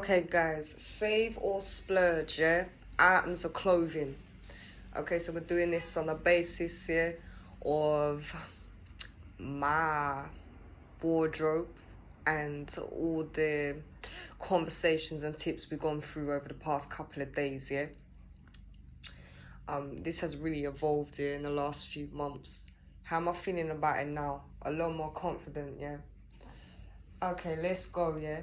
Okay guys, save or splurge, yeah? Items of clothing. Okay, so we're doing this on the basis here of my wardrobe and all the conversations and tips we've gone through over the past couple of days, yeah? This has really evolved here in the last few months. How am I feeling about it now? A lot more confident, yeah? Okay, let's go, yeah?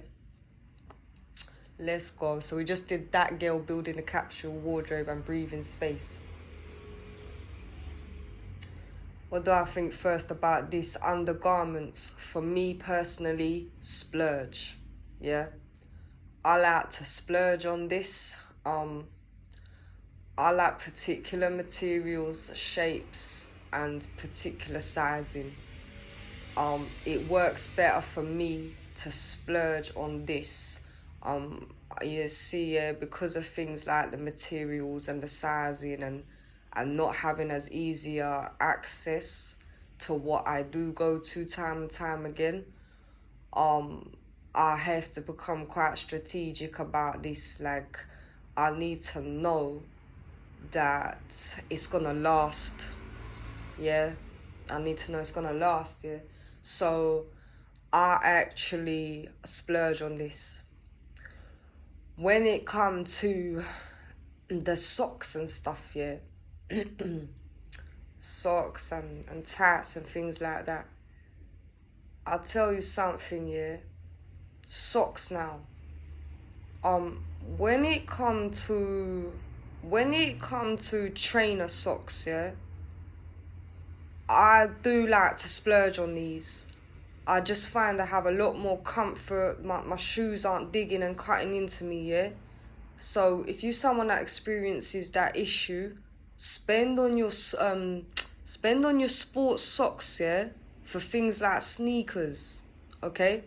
Let's go. So we just did that girl building a capsule wardrobe and breathing space. What do I think first about this undergarments? For me personally, splurge. Yeah. I like to splurge on this. I like particular materials, shapes, and particular sizing. It works better for me to splurge on this. You see, yeah, because of things like the materials and the sizing and not having as easier access to what I do go to time and time again. I have to become quite strategic about this. Like, I need to know that it's gonna last. Yeah, I need to know it's gonna last. Yeah, so I actually splurge on this. When it comes to the socks and stuff, yeah, socks and tats and things like that, I'll tell you something, yeah, socks now. When it come to trainer socks, yeah, I do like to splurge on these. I just find I have a lot more comfort. My shoes aren't digging and cutting into me, yeah? So if you're someone that experiences that issue, spend on your sports socks, yeah? For things like sneakers, okay?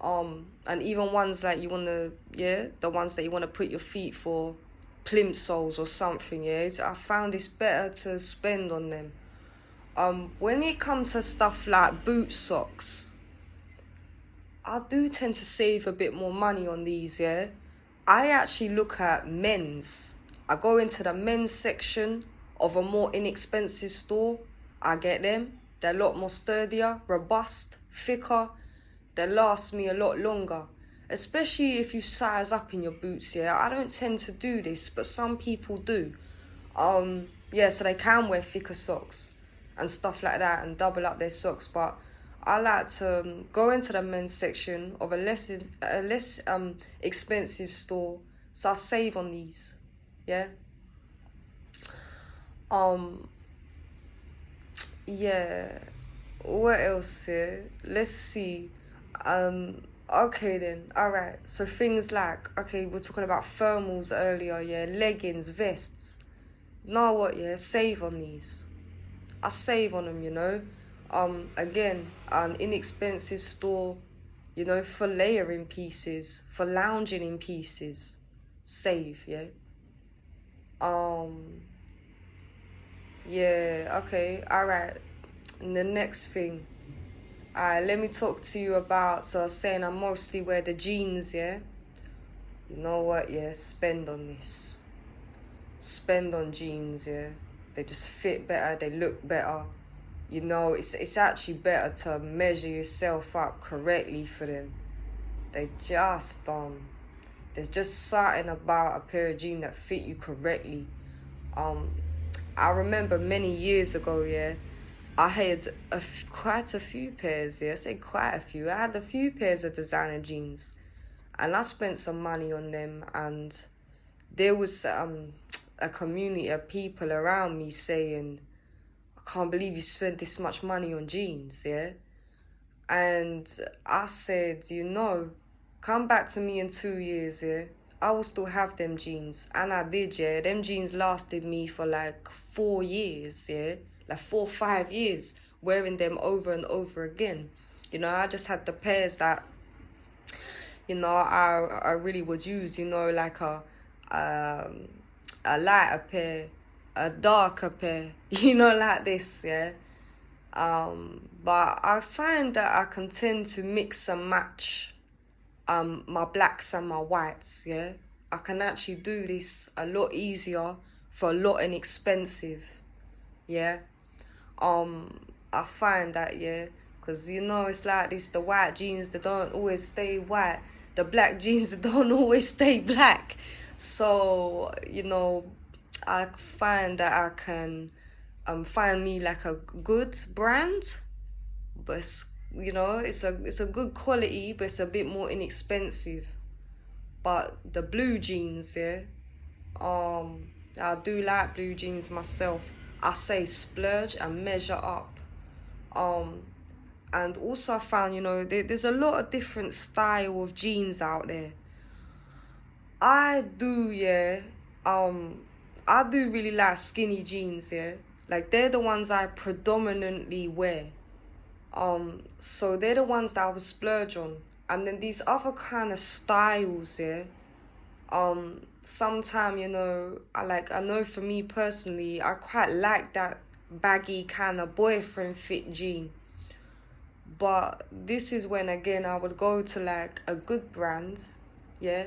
And even ones that you wanna, yeah? The ones that you wanna put your feet for, plimsolls or something, yeah? I found it's better to spend on them. When it comes to stuff like boot socks, I do tend to save a bit more money on these, yeah? I actually look at men's. I go into the men's section of a more inexpensive store. I get them. They're a lot more sturdier, robust, thicker. They last me a lot longer. Especially if you size up in your boots, yeah? I don't tend to do this, but some people do. Yeah, so they can wear thicker socks and stuff like that and double up their socks, but I like to go into the men's section of a less expensive store, so I save on these. Yeah. Yeah. What else here? Let's see. Okay then. All right. So things like, okay, we're talking about thermals earlier. Yeah, leggings, vests. Know what? Yeah, save on these. I save on them, you know. Again, an inexpensive store, you know, for layering pieces, for lounging in pieces. Save, yeah. Yeah, okay, alright. And the next thing, let me talk to you about, so I was saying I mostly wear the jeans, yeah. You know what, yeah, spend on this. Spend on jeans, yeah. They just fit better, they look better. You know, it's actually better to measure yourself up correctly for them. They just, there's just something about a pair of jeans that fit you correctly. I remember many years ago, yeah, I had quite a few pairs, yeah, I say quite a few. I had a few pairs of designer jeans and I spent some money on them, and there was a community of people around me saying, I can't believe you spent this much money on jeans, yeah? And I said, you know, come back to me in 2 years, yeah? I will still have them jeans. And I did, yeah? Them jeans lasted me for like 4 years, yeah? Like 4 or 5 years, wearing them over and over again. You know, I just had the pairs that, you know, I really would use, you know, like a lighter pair, a darker pair, you know, like this, yeah. But I find that I can tend to mix and match my blacks and my whites, yeah. I can actually do this a lot easier for a lot inexpensive, yeah. I find that, yeah, because, you know, it's like this, the white jeans, they don't always stay white. The black jeans, they don't always stay black. So, you know, I find that I can find me like a good brand, but it's, you know, it's a good quality, but it's a bit more inexpensive. But the blue jeans, yeah, I do like blue jeans myself. I say splurge and measure up. And also I found, you know, there's a lot of different style of jeans out there. I do, yeah. I do really like skinny jeans, yeah. Like, they're the ones I predominantly wear. So they're the ones that I would splurge on. And then these other kind of styles, yeah. Sometime, you know, I know for me personally, I quite like that baggy kind of boyfriend fit jean. But this is when, again, I would go to like a good brand, yeah,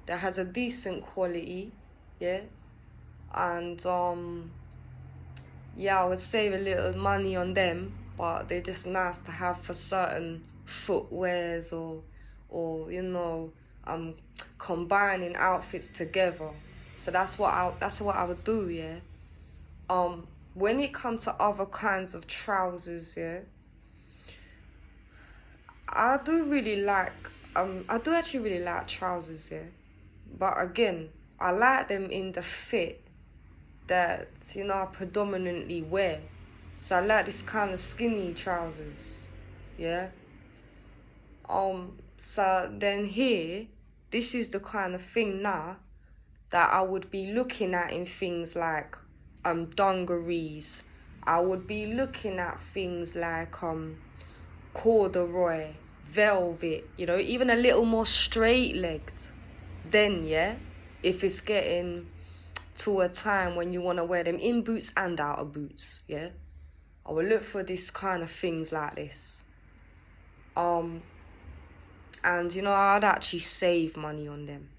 that has a decent quality, yeah. And yeah, I would save a little money on them, but they're just nice to have for certain footwears or you know, combining outfits together. So that's what I would do, yeah. When it comes to other kinds of trousers, yeah, I do actually really like trousers, yeah. But again, I like them in the fit that, you know, I predominantly wear. So I like this kind of skinny trousers, yeah. So then here, this is the kind of thing now that I would be looking at in things like dungarees. I would be looking at things like corduroy, velvet, you know, even a little more straight-legged. Then, yeah, if it's getting to a time when you want to wear them in boots and out of boots, yeah, I will look for this kind of things like this. And, you know, I'd actually save money on them.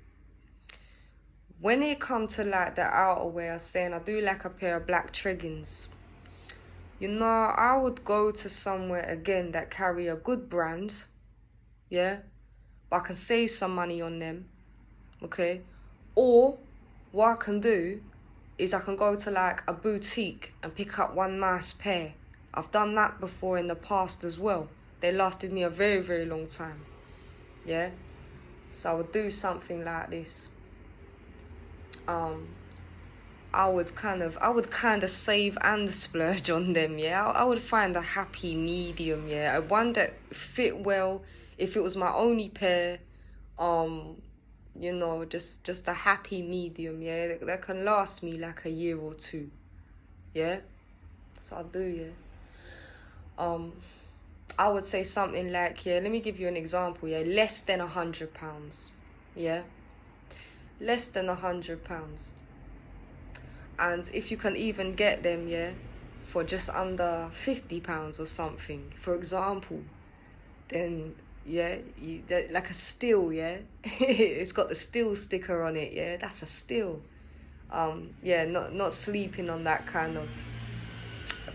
When it comes to like the outerwear, I was saying I do like a pair of black treggings. You know, I would go to somewhere again that carry a good brand, yeah, but I can save some money on them, okay? Or what I can do is I can go to like a boutique and pick up one nice pair. I've done that before in the past as well. They lasted me a very, very long time, yeah? So I would do something like this. I would kind of save and splurge on them, yeah. I would find a happy medium, yeah. One that fit well. If it was my only pair, you know, just a happy medium, yeah. That can last me like a year or two, yeah. So I do, yeah. I would say something like, yeah. Let me give you an example, yeah. Less than £100, yeah. Less than £100. And if you can even get them, yeah, for just under £50 or something, for example, then, yeah, like a steal, yeah. It's got the steal sticker on it, yeah. That's a steal. Yeah, not sleeping on that kind of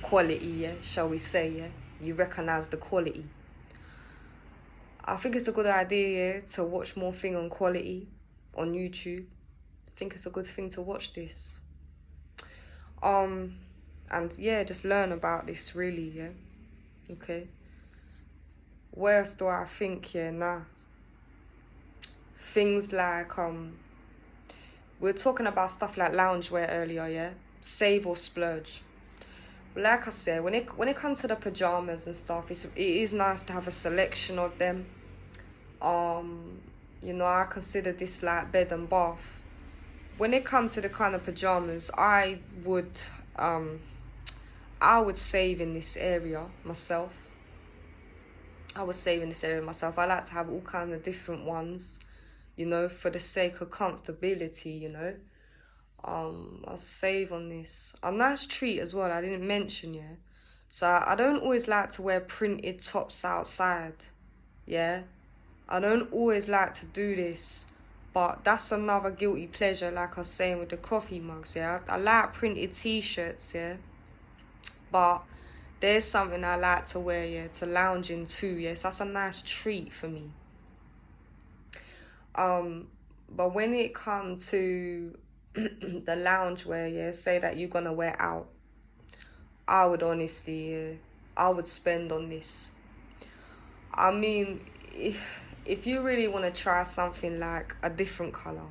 quality, yeah, shall we say, yeah. You recognize the quality. I think it's a good idea, yeah, to watch more thing on quality on YouTube. I think it's a good thing to watch this. And yeah, just learn about this really, yeah. Okay. Where else do I think, yeah, nah. Things like we were talking about stuff like loungewear earlier, yeah. Save or splurge. Like I said, when it comes to the pajamas and stuff, it is nice to have a selection of them. You know, I consider this like bed and bath. When it comes to the kind of pajamas, I would save in this area myself. I like to have all kinds of different ones, you know, for the sake of comfortability, you know. I'll save on this. A nice treat as well, I didn't mention, yeah. So I don't always like to wear printed tops outside, yeah. I don't always like to do this, but that's another guilty pleasure, like I was saying with the coffee mugs, yeah. I like printed t-shirts, yeah. But there's something I like to wear, yeah, to lounge in too, yes. That's a nice treat for me. But when it comes to the loungewear, yeah, say that you're gonna wear out, I would honestly, yeah, I would spend on this. I mean, if you really want to try something like a different color,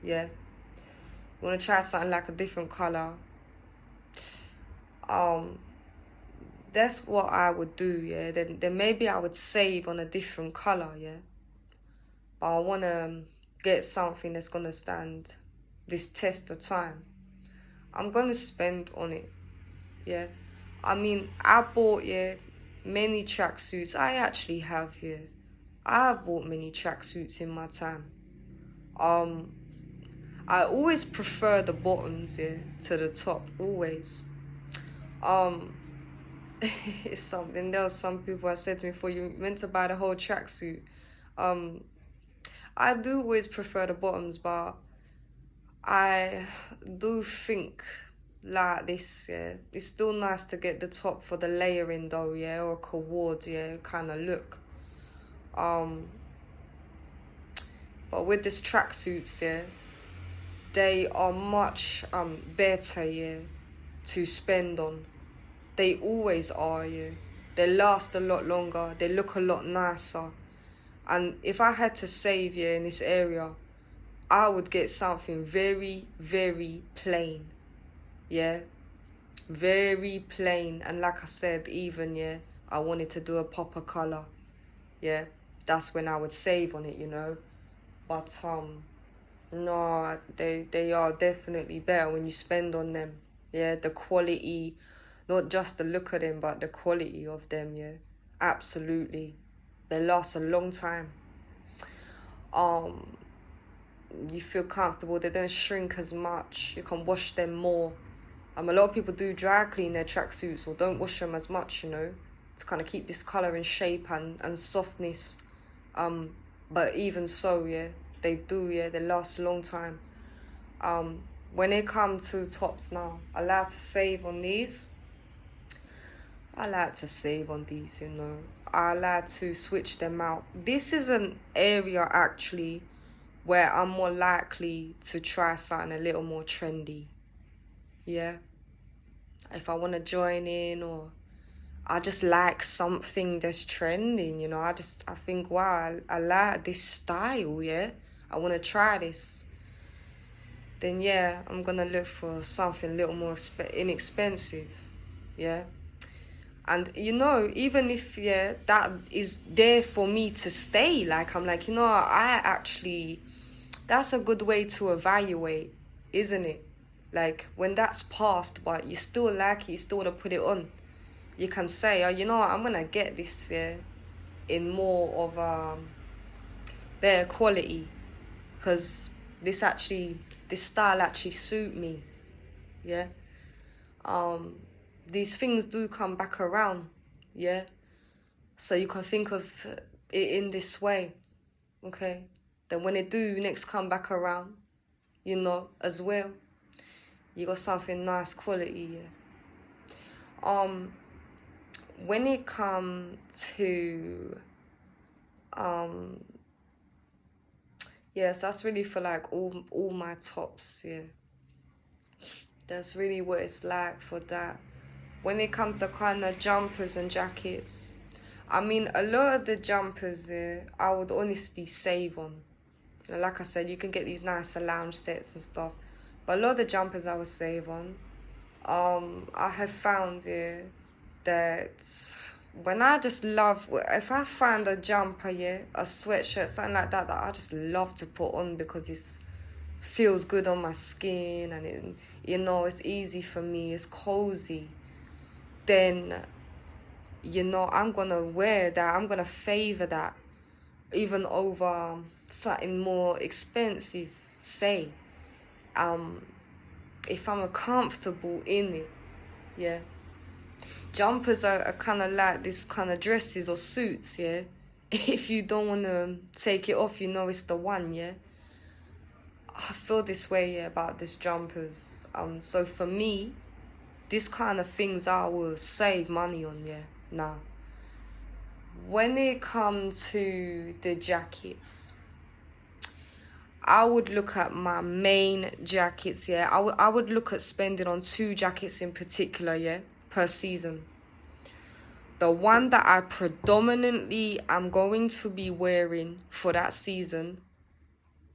yeah, you want to try something like a different color, that's what I would do, yeah. Then maybe I would save on a different color, yeah. But I want to get something that's gonna stand this test of time. I'm gonna spend on it, yeah. I mean, I bought, yeah, many tracksuits. I actually have, yeah. I've bought many tracksuits in my time. I always prefer the bottoms, yeah, to the top, always. It's something. There was some people I said to me before, you meant to buy the whole tracksuit. I do always prefer the bottoms, but I do think like this, yeah. It's still nice to get the top for the layering though, yeah, or a cord, yeah, kind of look. But with this tracksuits, yeah, they are much better, yeah, to spend on. They always are, yeah. They last a lot longer. They look a lot nicer. And if I had to save, yeah, in this area, I would get something very, very plain. Yeah. Very plain. And like I said, even, yeah, I wanted to do a popper colour. Yeah. That's when I would save on it, you know. But, no, they are definitely better when you spend on them. Yeah, the quality, not just the look of them, but the quality of them, yeah. Absolutely. They last a long time. You feel comfortable. They don't shrink as much. You can wash them more. A lot of people do dry clean their tracksuits or don't wash them as much, you know, to kind of keep this colour and shape and softness. But even so, yeah, they do, yeah, they last a long time. When it comes to tops now, I like to save on these. I like to save on these, you know. I like to switch them out. This is an area actually where I'm more likely to try something a little more trendy. Yeah. If I want to join in, or I just like something that's trending, you know. I think, wow, I like this style, yeah. I want to try this. Then, yeah, I'm going to look for something a little more inexpensive, yeah. And, you know, even if, yeah, that is there for me to stay, like, I'm like, you know, I actually, that's a good way to evaluate, isn't it? Like, when that's passed, but you still like it, you still want to put it on, you can say, oh, you know what, I'm going to get this, yeah, in more of better quality, because this style actually suit me, yeah. These things do come back around, yeah. So you can think of it in this way, okay. Then when it do next come back around, you know, as well, you got something nice quality, yeah. When it come to yes, that's really for like all my tops, yeah. That's really what it's like for that. When it comes to kind of jumpers and jackets, I mean, a lot of the jumpers, I would honestly save on. You know, like I said, you can get these nicer lounge sets and stuff. But a lot of the jumpers I would save on. I have found, that when I just love, if I find a jumper, yeah, a sweatshirt, something like that, that I just love to put on because it feels good on my skin and it, you know, it's easy for me, it's cozy, then, you know, I'm gonna wear that, I'm gonna favor that even over something more expensive, say, if I'm comfortable in it, yeah. Jumpers are kind of like this kind of dresses or suits, yeah. if you don't want to take it off, you know it's the one, yeah. I feel this way, yeah, about these jumpers. So for me, this kind of things I will save money on, yeah. Now, when it comes to the jackets, I would look at my main jackets, yeah. I would look at spending on 2 jackets in particular, yeah, per season. The one that I predominantly am going to be wearing for that season,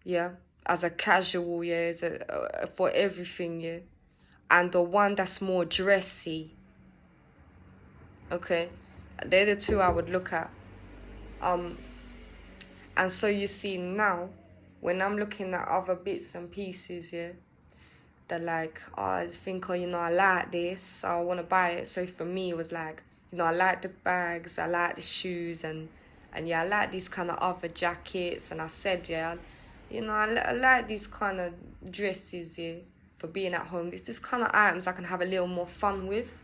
yeah, as a casual, yeah, for everything, yeah. And the one that's more dressy, okay. They're the 2 I would look at. And so you see now, when I'm looking at other bits and pieces, yeah, they're like, oh, I think, oh, you know, I like this, so I want to buy it. So for me, it was like, you know, I like the bags, I like the shoes, and yeah, I like these kind of other jackets. And I said, yeah, you know, I like these kind of dresses, yeah, for being at home. This kind of items I can have a little more fun with.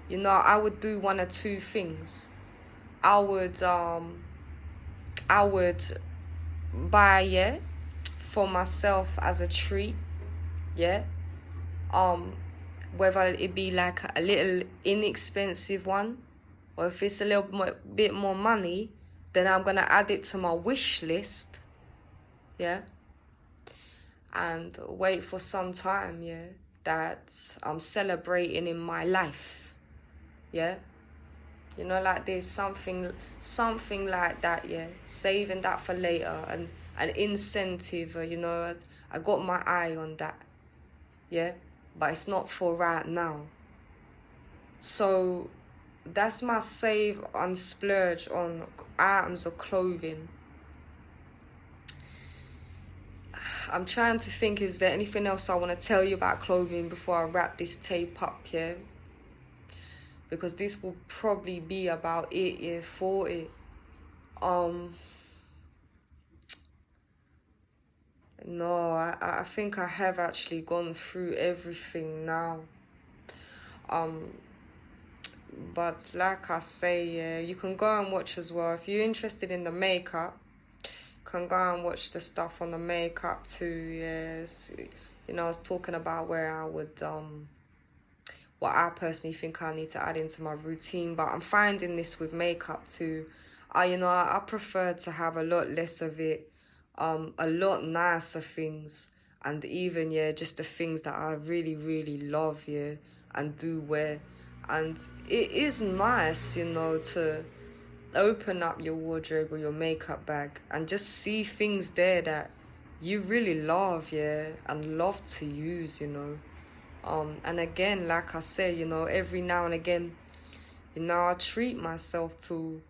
You know, I would do one or 2 things. I would buy, yeah, for myself as a treat, yeah. Whether it be like a little inexpensive one, or if it's a little bit more money, then I'm gonna add it to my wish list, yeah. And wait for some time, yeah, that I'm celebrating in my life, yeah. You know, like there's something like that, yeah. Saving that for later, and an incentive, you know. I got my eye on that, yeah. But it's not for right now. So that's my save and splurge on items of clothing. I'm trying to think, is there anything else I want to tell you about clothing before I wrap this tape up, yeah? Because this will probably be about it, yeah, for it. No, I think I have actually gone through everything now. But like I say, yeah, you can go and watch as well. If you're interested in the makeup, you can go and watch the stuff on the makeup too, yes. You know, I was talking about where I would, what I personally think I need to add into my routine. But I'm finding this with makeup too. You know, I prefer to have a lot less of it. A lot nicer things, and even, yeah, just the things that I really, really love, yeah, and do wear. And it is nice, you know, to open up your wardrobe or your makeup bag and just see things there that you really love, yeah, and love to use, you know. And again, like I said, you know, every now and again, you know, I treat myself to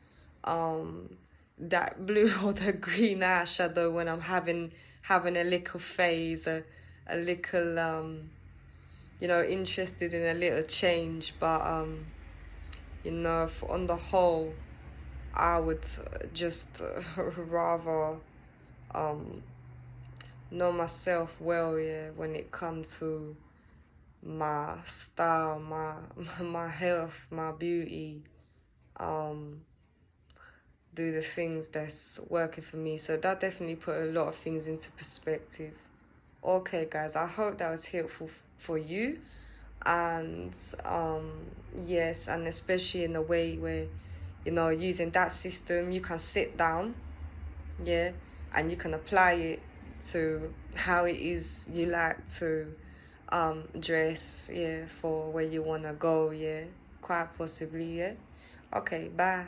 that blue or the green eyeshadow when I'm having a little phase, a little you know, interested in a little change. But you know, on the whole, I would just rather know myself well, yeah, when it comes to my style, my health, my beauty, do the things that's working for me. So that definitely put a lot of things into perspective. Okay, guys, I hope that was helpful for you. And yes, and especially in a way where, you know, using that system, you can sit down, yeah, and you can apply it to how it is you like to dress, yeah, for where you want to go, yeah, quite possibly, yeah. Okay, bye.